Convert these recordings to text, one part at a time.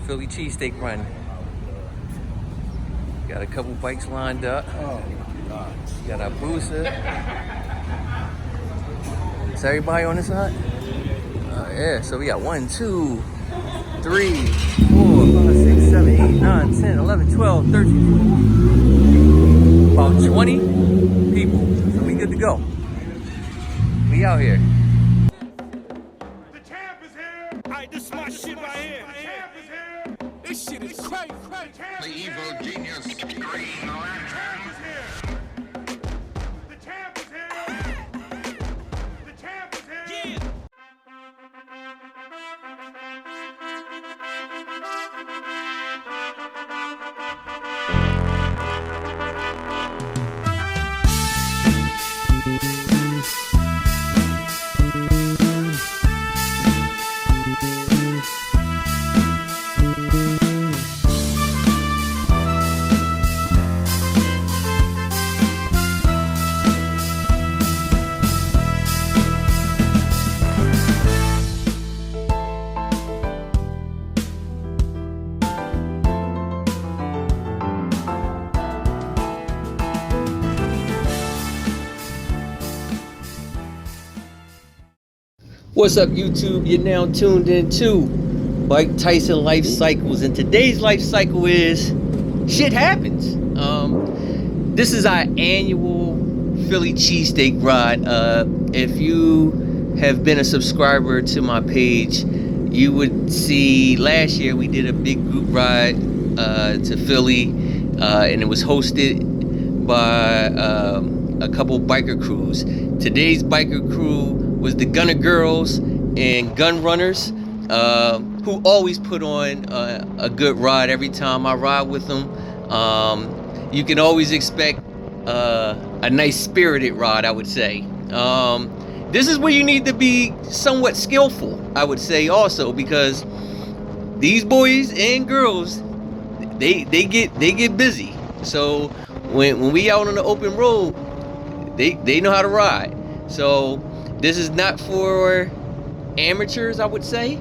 Philly cheesesteak run. Got a couple bikes lined up. Oh, God. Got our booster. Is everybody on this side? Yeah, so we got 1, 2, 3, 4, 5, 6, 7, 8, 9, 10, 11, 12, 13, 14. About 20 people. So we good to go. We out here. The champ is here. Alright, this is my shit right here. The champ is here. This shit is crazy. The evil genius green lantern. The champ is here. The champ is here. Yeah. What's up, YouTube? You're now tuned into Mike Tyson Life Cycles, and today's life cycle is shit happens. This is our annual Philly cheesesteak ride. If you have been a subscriber to my page, you would see last year we did a big group ride to Philly, and it was hosted by a couple biker crews. Today's biker crew was the Gunner Girls and Gun Runners, who always put on a good ride every time I ride with them. You can always expect a nice spirited ride, I would say. This is where you need to be somewhat skillful, I would say also, because these boys and girls, they get busy. So when we out on the open road, they know how to ride. So this is not for amateurs, I would say.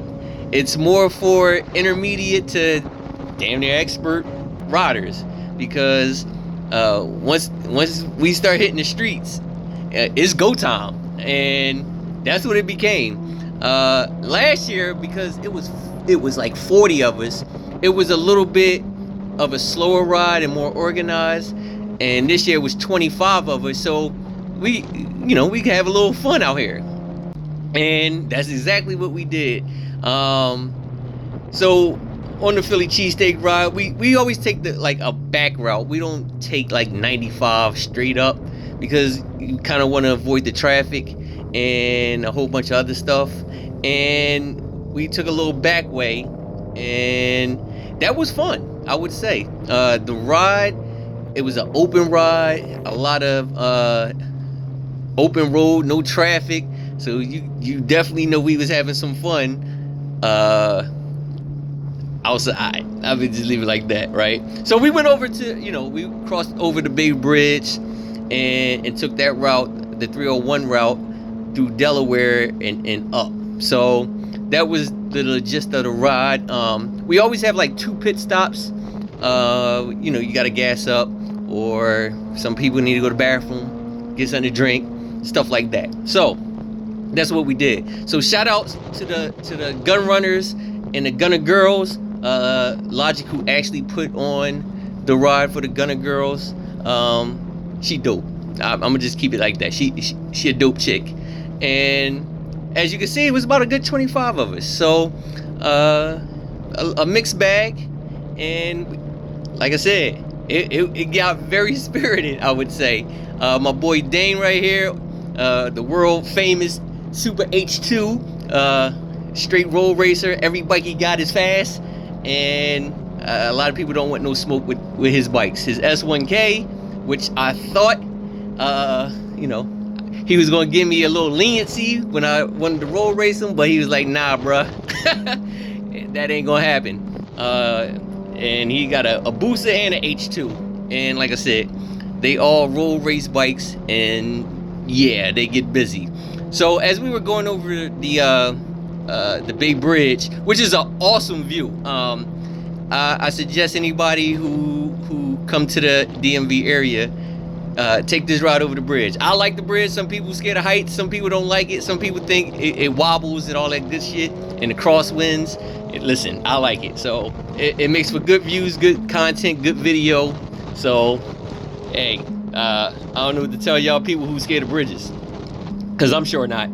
It's more for intermediate to damn near expert riders, because once we start hitting the streets, it's go time, and that's what it became. Last year, because it was like 40 of us, it was a little bit of a slower ride and more organized, and this year was 25 of us, so we can have a little fun out here, and that's exactly what we did. So on the Philly cheesesteak ride, we always take a back route. We don't take like 95 straight up, because you kind of want to avoid the traffic and a whole bunch of other stuff. And we took a little back way, and that was fun, I would say. The ride, it was an open ride, a lot of open road, no traffic, so you definitely know we was having some fun outside. I would just leave it like that, right? So we went over to, we crossed over the Bay Bridge and took that route, the 301 route, through Delaware and up. So that was the gist of the ride. We always have like 2 pit stops. You gotta gas up, or some people need to go to the bathroom, get something to drink, stuff like that. So that's what we did. So shout outs to the Gun Runners and the Gunner Girls. Logic, who actually put on the ride for the Gunner Girls. She dope. I'm gonna just keep it like that. She a dope chick. And as you can see, it was about a good 25 of us. So a mixed bag, and like I said, it got very spirited, I would say. My boy Dane right here, the world famous Super H2, straight road racer. Every bike he got is fast, and a lot of people don't want no smoke with his bikes. His S1K, which I thought, he was gonna give me a little leniency when I wanted to road race him, but he was like, nah, bruh, that ain't gonna happen. And he got a booster and an H2, and like I said, they all road race bikes, and yeah, they get busy. So as we were going over the Bay Bridge, which is an awesome view, I suggest anybody who come to the DMV area, take this route over the bridge. I like the bridge. Some people scared of heights. Some people don't like it. Some people think it wobbles and all that good shit and the crosswinds. Listen, I like it. So it makes for good views, good content, good video. So, hey, I don't know what to tell y'all people who scared of bridges, because I'm sure not.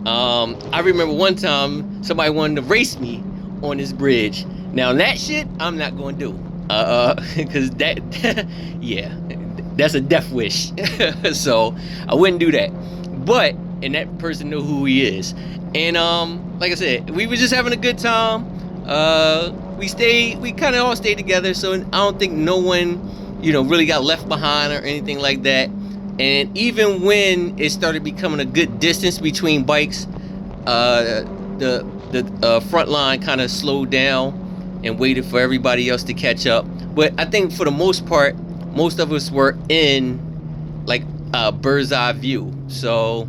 I remember one time somebody wanted to race me on this bridge. Now that shit I'm not gonna do, because that yeah, that's a death wish. So I wouldn't do that. But and that person knew who he is, and like I said, we were just having a good time. We kind of all stayed together, so I don't think no one, really got left behind or anything like that. And even when it started becoming a good distance between bikes, the front line kind of slowed down and waited for everybody else to catch up. But I think for the most part, most of us were in like a bird's eye view, so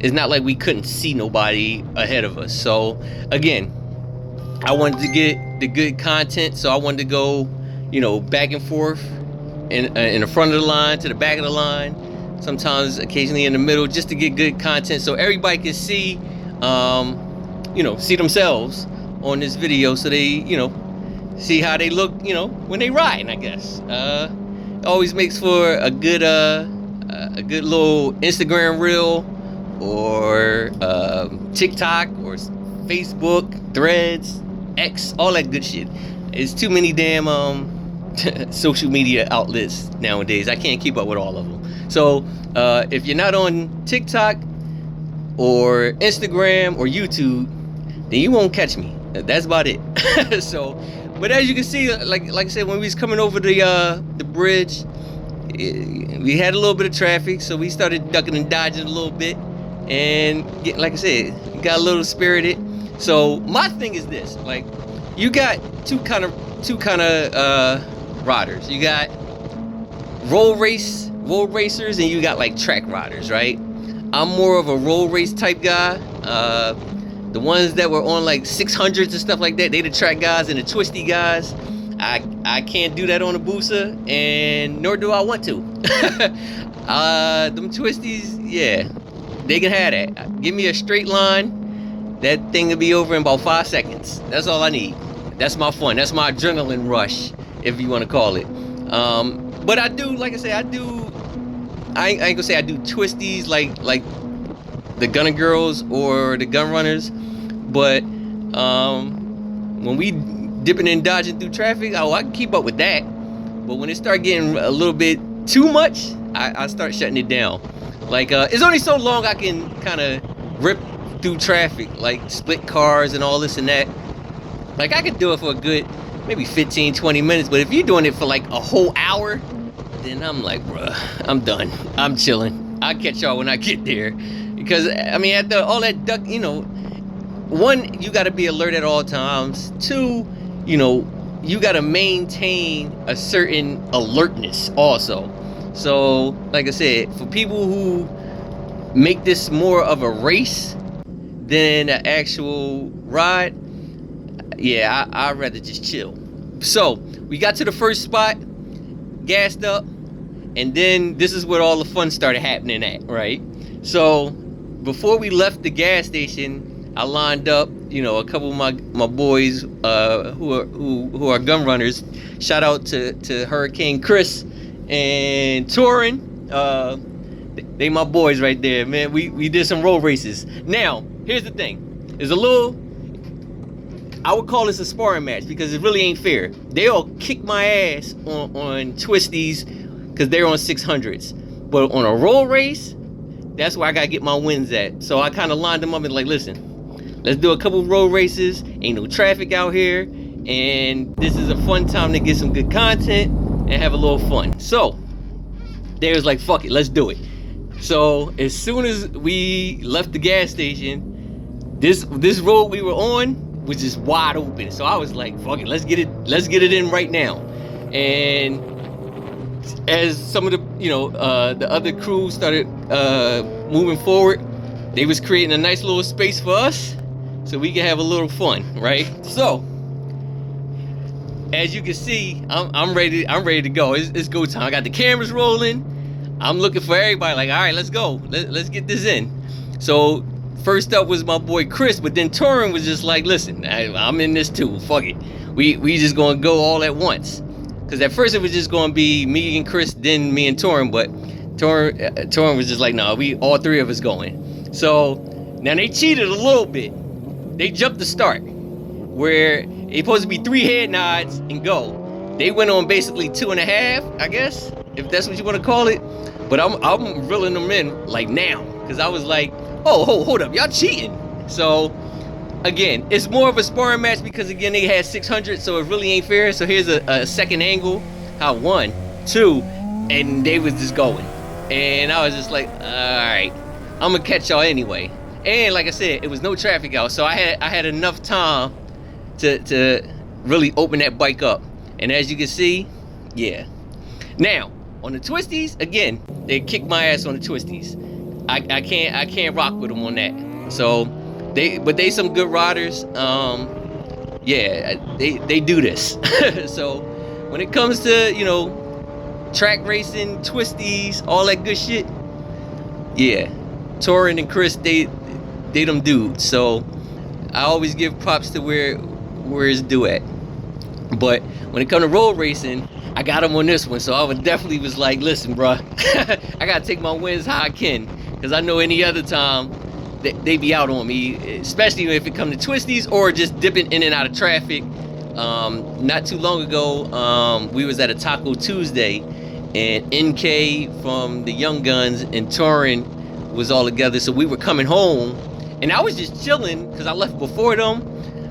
it's not like we couldn't see nobody ahead of us. So again, I wanted to get the good content, so I wanted to go, back and forth in the front of the line to the back of the line, sometimes occasionally in the middle, just to get good content so everybody can see, see themselves on this video, so they, see how they look, when they riding, I guess. It always makes for a good little Instagram reel, or TikTok, or Facebook, Threads, X, all that good shit. It's too many damn social media outlets nowadays. I can't keep up with all of them. So if you're not on TikTok or Instagram or YouTube, then you won't catch me. That's about it. So, but as you can see, like I said, when we was coming over the bridge, we had a little bit of traffic, so we started ducking and dodging a little bit, and like I said, got a little spirited. So my thing is this: like, you got two kind of riders. You got road racers, and you got like track riders, right? I'm more of a road race type guy. The ones that were on like 600s and stuff like that, they the track guys and the twisty guys. I can't do that on a Busa, and nor do I want to. Them twisties, yeah, they can have that. Give me a straight line. That thing will be over in about 5 seconds. That's all I need. That's my fun. That's my adrenaline rush, if you want to call it. But I do, like I say, I ain't gonna say I do twisties like the gunner girls or the gun runners. But when we dipping and dodging through traffic, I can keep up with that. But when it start getting a little bit too much, I start shutting it down. Like, it's only so long I can kind of rip through traffic, like split cars and all this and that. Like, I could do it for a good maybe 15-20 minutes, but if you're doing it for like a whole hour, then I'm like, bruh, I'm done. I'm chilling. I'll catch y'all when I get there. Because I mean, after all that duck, one, you got to be alert at all times. Two, you got to maintain a certain alertness also. So like I said, for people who make this more of a race than an actual ride, yeah, I'd rather just chill. So we got to the first spot, gassed up, and then this is where all the fun started happening at, right? So before we left the gas station, I lined up, a couple of my boys who are gun runners. Shout out to Hurricane Chris and Torin. They my boys right there, man. We did some road races. Now, here's the thing. There's a little, I would call this a sparring match, because it really ain't fair. They all kick my ass on twisties because they're on 600s. But on a road race, that's where I gotta get my wins at. So I kind of lined them up and like, listen, let's do a couple road races. Ain't no traffic out here, and this is a fun time to get some good content and have a little fun. So they was like, fuck it, let's do it. So as soon as we left the gas station, this road we were on was just wide open. So I was like, fuck it, let's get it in right now. And as some of the the other crew started moving forward, they was creating a nice little space for us so we can have a little fun, right? So as you can see, I'm ready to go. It's go time. I got the cameras rolling. I'm looking for everybody. Like, all right, let's go. Let's get this in. So first up was my boy Chris, but then Torin was just like, listen, I'm in this too. Fuck it. We just gonna go all at once. Cause at first it was just gonna be me and Chris, then me and Torin, but Torin was just like, no, we all three of us going. So now they cheated a little bit. They jumped the start where it's supposed to be 3 head nods and go. They went on basically 2.5, I guess, if that's what you want to call it. But I'm reeling them in like now, cause I was like, oh, hold up, y'all cheating. So again, it's more of a sparring match because again they had 600, so it really ain't fair. So here's a second angle, how 1, 2, and they was just going, and I was just like, all right, I'm gonna catch y'all anyway. And like I said, it was no traffic out, so I had enough time to really open that bike up. And as you can see, yeah. Now on the twisties, again, they kicked my ass on the twisties. I can't rock with them on that. So they some good riders. Yeah, they do this. So when it comes to, you know, track racing, twisties, all that good shit, yeah, Torin and Chris, they them dudes. So I always give props to where it's due at. But when it comes to road racing, I got them on this one. So I would definitely was like, listen, bruh, I gotta take my wins how I can, because I know any other time they be out on me, especially if it comes to twisties or just dipping in and out of traffic. Not too long ago, we was at a Taco Tuesday, and NK from the Young Guns and Torin was all together. So we were coming home, and I was just chilling because I left before them.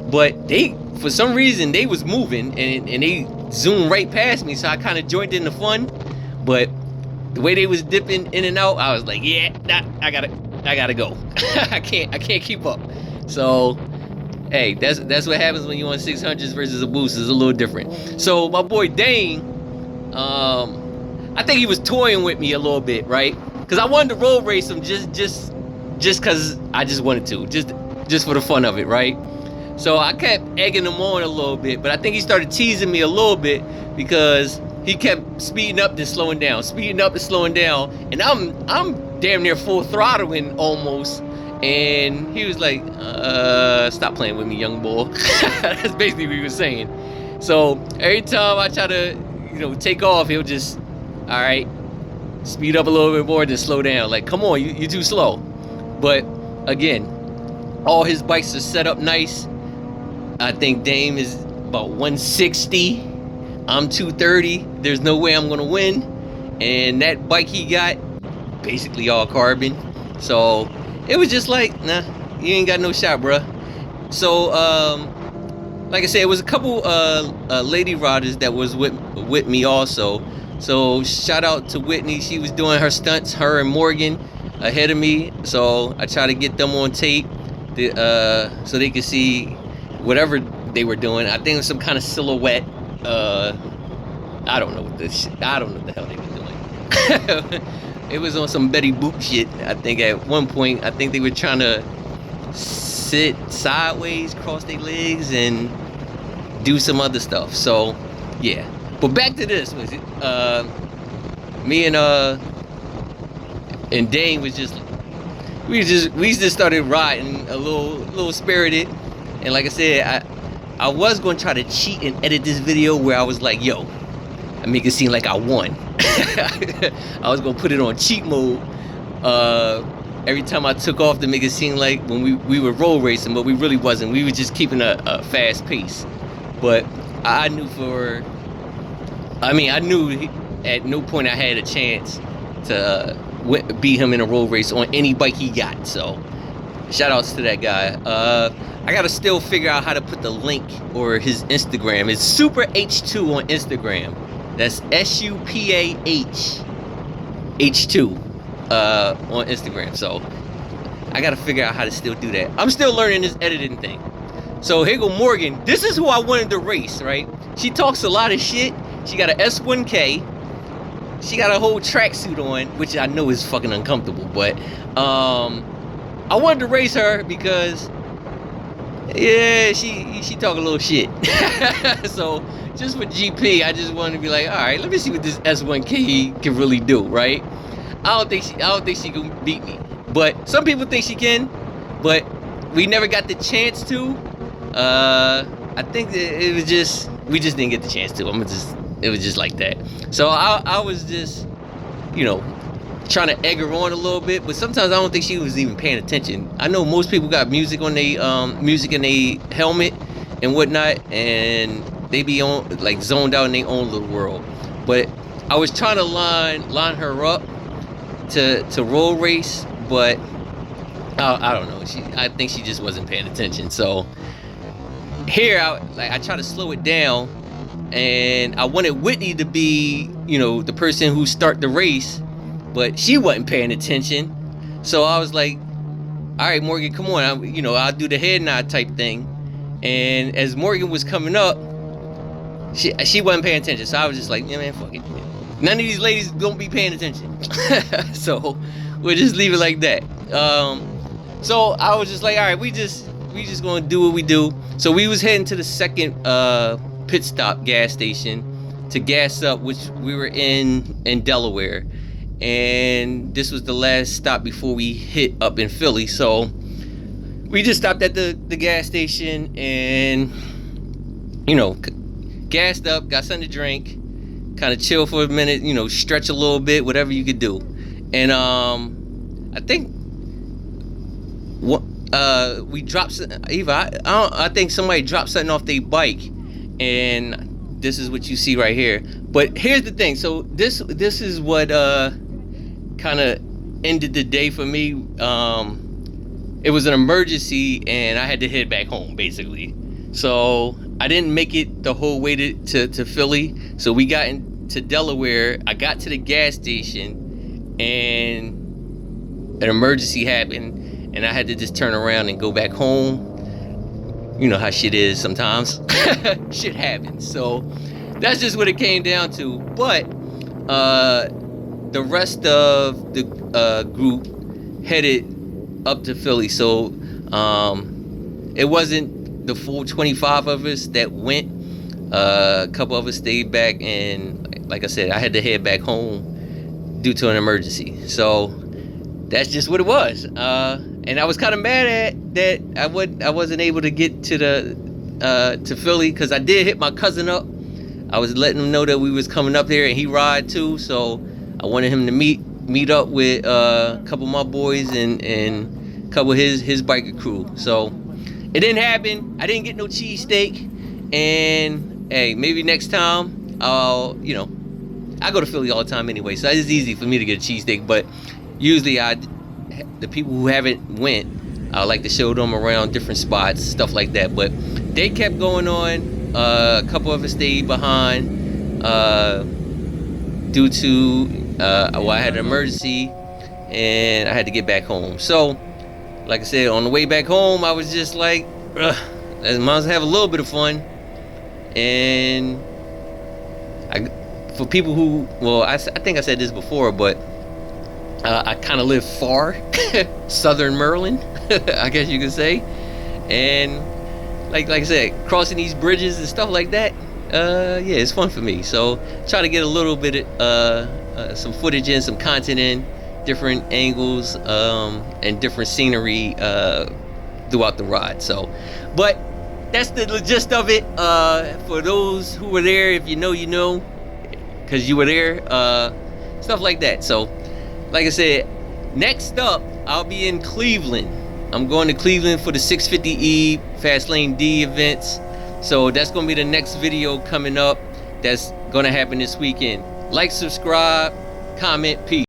But they, for some reason, they was moving and they zoomed right past me. So I kind of joined in the fun. But the way they was dipping in and out, I was like, yeah, nah, I gotta go. I can't keep up. So hey, that's what happens when you on 600s versus a boost. Is a little different. So my boy Dane, I think he was toying with me a little bit, right? Because I wanted to road race him just because I just wanted to, just for the fun of it, right? So I kept egging him on a little bit, but I think he started teasing me a little bit because he kept speeding up then slowing down, speeding up and slowing down, and I'm damn near full throttling almost. And he was like, stop playing with me, young boy. That's basically what he was saying. So every time I try to, you know, take off, he'll just, all right, speed up a little bit more, then slow down. Like, come on, you're too slow. But again, all his bikes are set up nice. I think Dame is about 160. I'm 230. There's no way I'm gonna win. And that bike he got, basically all carbon. So it was just like, nah, you ain't got no shot, bruh. So, like I said, it was a couple lady riders that was with me also. So shout out to Whitney. She was doing her stunts, her and Morgan, ahead of me. So I tried to get them on tape, so they could see whatever they were doing. I think it was some kind of silhouette. I don't know what the hell they were doing. It was on some Betty Boop shit. I think at one point, I think they were trying to sit sideways, cross their legs, and do some other stuff. So, yeah. But back to this, was it? Me and Dane was just, we just started riding a little spirited. And like I said, I was gonna try to cheat and edit this video where I was like, yo, I make it seem like I won. I was gonna put it on cheat mode every time I took off to make it seem like when we were road racing, but we really wasn't. We were just keeping a fast pace. But I knew at no point I had a chance to beat him in a road race on any bike he got. So shout outs to that guy. I gotta still figure out how to put the link or his Instagram. It's Super H2 on Instagram. That's SUPAH H2 on Instagram. So I gotta figure out how to still do that. I'm still learning this editing thing. So here go Morgan. This is who I wanted to race, right? She talks a lot of shit. She got an S1K. She got a whole tracksuit on, which I know is fucking uncomfortable. But I wanted to race her because Yeah, she talk a little shit. So just for GP, I just wanted to be like, all right, let me see what this S1K can really do, right? I don't think she can beat me, but some people think she can, but we never got the chance to. I think it was just we just didn't get the chance to. It was just like that. So I was just, you know, trying to egg her on a little bit, but sometimes I don't think she was even paying attention. I know most people got music on music in their helmet and whatnot, and they be on like zoned out in their own little world. But I was trying to line her up to roll race, but I don't know. I think she just wasn't paying attention. So here, I try to slow it down, and I wanted Whitney to be, you know, the person who start the race, but she wasn't paying attention. So I was like, all right, Morgan, come on. I'll do the head nod type thing. And as Morgan was coming up, she wasn't paying attention. So I was just like, yeah, man, fuck it. None of these ladies don't be paying attention. So we'll just leave it like that. So I was just like, all right, we just gonna do what we do. So we was heading to the second pit stop gas station to gas up, which we were in Delaware. And this was the last stop before we hit up in Philly. So we just stopped at the gas station and, you know, gassed up, got something to drink, kind of chill for a minute, you know, stretch a little bit, whatever you could do. And I think we dropped I think somebody dropped something off their bike, and this is what you see right here. But here's the thing. So this is what kind of ended the day for me. It was an emergency and I had to head back home basically. So I didn't make it the whole way to Philly. So we got into Delaware. I got to the gas station and an emergency happened, and I had to just turn around and go back home. You know how shit is sometimes. Shit happens. So that's just what it came down to. But the rest of the group headed up to Philly. So it wasn't the full 25 of us that went. A couple of us stayed back, and like I said, I had to head back home due to an emergency. So that's just what it was. And I was kind of mad at that I wasn't able to get to Philly, because I did hit my cousin up. I was letting him know that we was coming up there, and he ride too. So I wanted him to meet up with a couple of my boys and a couple of his biker crew. So it didn't happen. I didn't get no cheesesteak. And hey, maybe next time I go to Philly all the time anyway, so it's easy for me to get a cheesesteak. But usually the people who haven't went, I like to show them around different spots, stuff like that. But they kept going on. A couple of us stayed behind due to I had an emergency and I had to get back home. So like I said, on the way back home, I was just like, I might as well have a little bit of fun. And for people who, well, I think I said this before, but I kind of live far, southern Maryland, I guess you could say. And like I said, crossing these bridges and stuff like that, yeah, it's fun for me. So try to get a little bit of some footage in, some content in, different angles and different scenery throughout the ride. So, but that's the gist of it. For those who were there, if you know, because you were there, stuff like that. So, like I said, next up, I'll be in Cleveland. I'm going to Cleveland for the 650E Fast Lane D events. So that's going to be the next video coming up. That's going to happen this weekend. Like, subscribe, comment, peace.